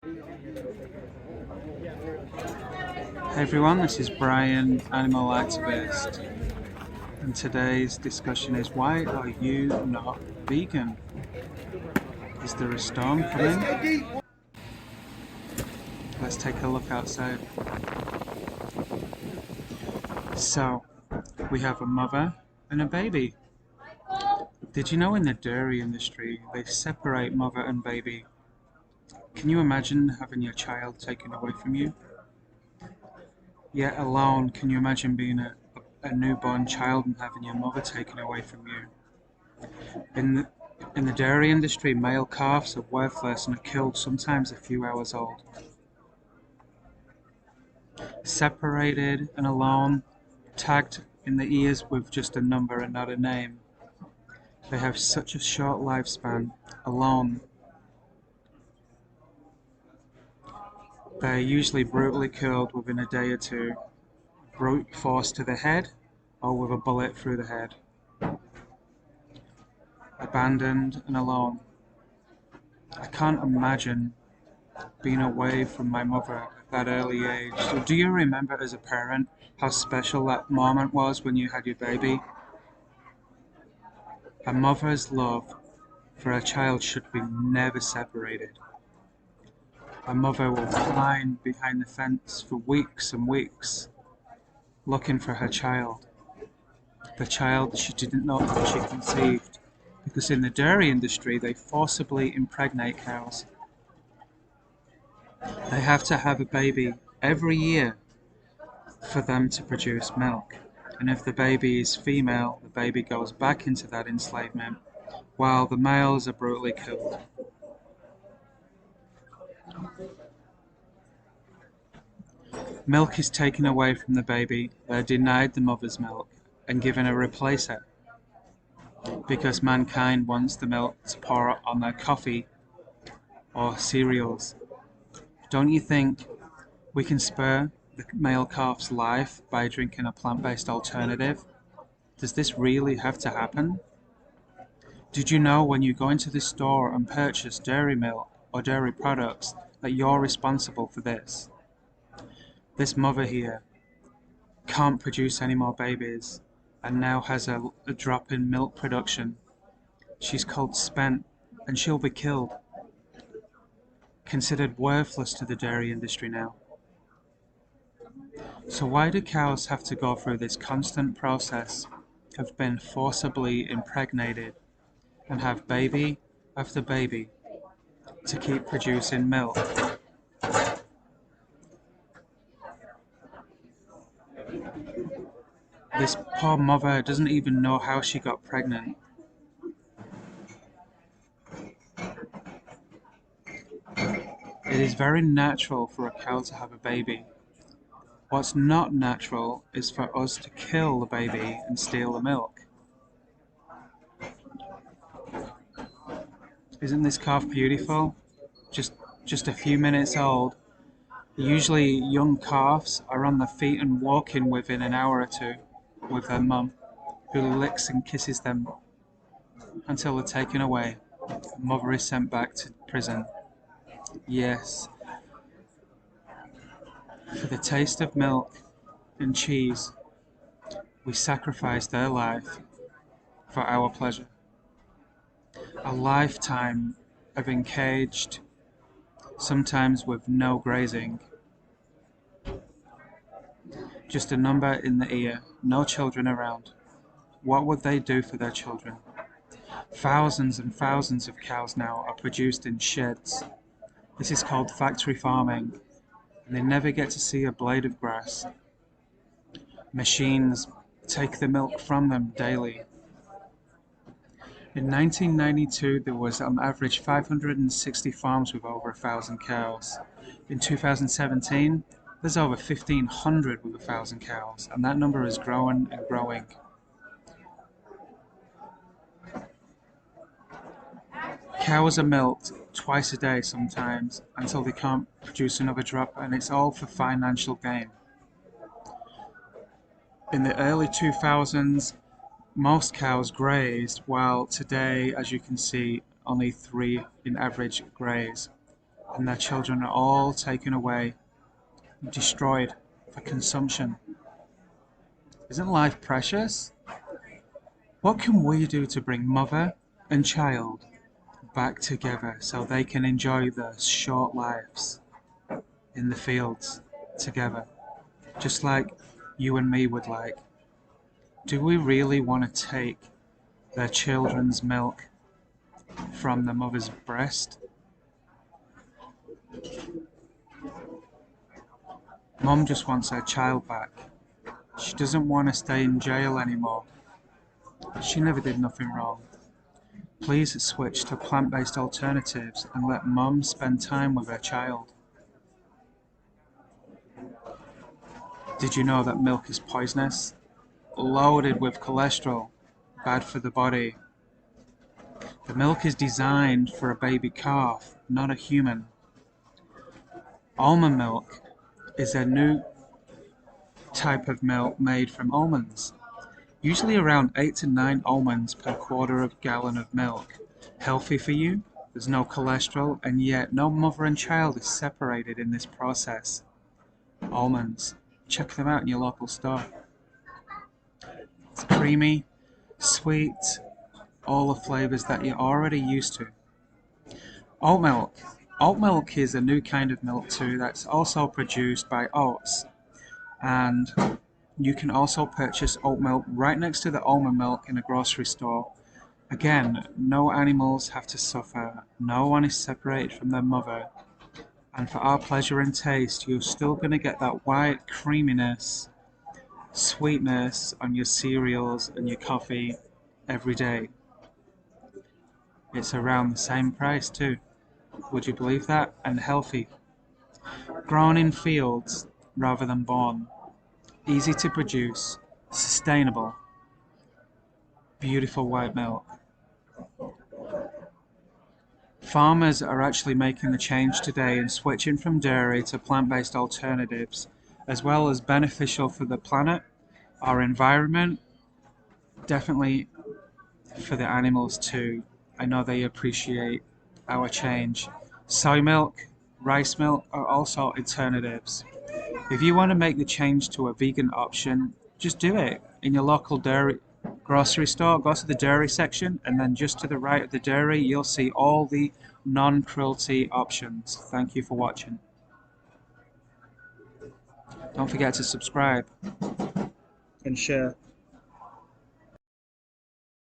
Hey everyone, this is Brian, animal activist, and today's discussion is why are you not vegan? Is there a storm coming? Let's take a look outside. So, we have a mother and a baby. Did you know in the dairy industry they separate mother and baby? Can you imagine having your child taken away from you? Yet alone, can you imagine being a newborn child and having your mother taken away from you? In the dairy industry, male calves are worthless and are killed sometimes a few hours old. Separated and alone, tagged in the ears with just a number and not a name. They have such a short lifespan, alone. They are usually brutally killed within a day or two, brute force to the head, or with a bullet through the head. Abandoned and alone. I can't imagine being away from my mother at that early age. So do you remember as a parent how special that moment was when you had your baby? A mother's love for a child should be never separated. A mother will climb behind the fence for weeks and weeks looking for her child. The child she didn't know that she conceived. Because in the dairy industry they forcibly impregnate cows. They have to have a baby every year for them to produce milk. And if the baby is female, the baby goes back into that enslavement, while the males are brutally killed. Milk is taken away from the baby, they're denied the mother's milk, and given a replacer, because mankind wants the milk to pour on their coffee or cereals. Don't you think we can spare the male calf's life by drinking a plant-based alternative? Does this really have to happen? Did you know when you go into the store and purchase dairy milk or dairy products that you're responsible for this? This mother here can't produce any more babies and now has a drop in milk production. She's cold spent and she'll be killed. Considered worthless to the dairy industry now. So why do cows have to go through this constant process of being forcibly impregnated and have baby after baby to keep producing milk? This poor mother doesn't even know how she got pregnant. It is very natural for a cow to have a baby. What's not natural is for us to kill the baby and steal the milk. Isn't this calf beautiful? Just a few minutes old. Usually young calves are on their feet and walking within an hour or two with their mum, who licks and kisses them until they're taken away. The mother is sent back to prison. Yes, for the taste of milk and cheese, we sacrifice their life for our pleasure. A lifetime of encaged, sometimes with no grazing. Just a number in the ear, no children around. What would they do for their children? Thousands and thousands of cows now are produced in sheds. This is called factory farming, and they never get to see a blade of grass. Machines take the milk from them daily. In 1992, there was on average 560 farms with over 1,000 cows. In 2017, there's over 1,500 with 1,000 cows, and that number is growing and growing. Cows are milked twice a day sometimes until they can't produce another drop, and it's all for financial gain. In the early 2000s, most cows grazed, while today, as you can see, only 3 in average graze. and their children are all taken away, destroyed for consumption. Isn't life precious? What can we do to bring mother and child back together so they can enjoy their short lives in the fields together, just like you and me would like? Do we really want to take their children's milk from the mother's breast? Mom just wants her child back. She doesn't want to stay in jail anymore. She never did nothing wrong. Please switch to plant-based alternatives and let Mom spend time with her child. Did you know that milk is poisonous? Loaded with cholesterol, bad for the body. The milk is designed for a baby calf, not a human. Almond milk is a new type of milk made from almonds. Usually around 8 to 9 almonds per quarter of gallon of milk. Healthy for you, there's no cholesterol, and yet no mother and child is separated in this process. Almonds, check them out in your local store. It's creamy, sweet, all the flavors that you're already used to. Oat milk. Oat milk is a new kind of milk too that's also produced by oats, and you can also purchase oat milk right next to the almond milk in a grocery store. Again, no animals have to suffer, no one is separated from their mother, and for our pleasure and taste, you're still going to get that white creaminess, sweetness on your cereals and your coffee every day. It's around the same price too. Would you believe that? And healthy. Grown in fields rather than born. Easy to produce, sustainable, beautiful white milk. Farmers are actually making the change today and switching from dairy to plant-based alternatives, as well as beneficial for the planet, our environment, definitely for the animals too. I know they appreciate our change. Soy milk, rice milk are also alternatives. If you want to make the change to a vegan option, just do it. In your local dairy grocery store, go to the dairy section, and then just to the right of the dairy, you'll see all the non-cruelty options. Thank you for watching. Don't forget to subscribe and share.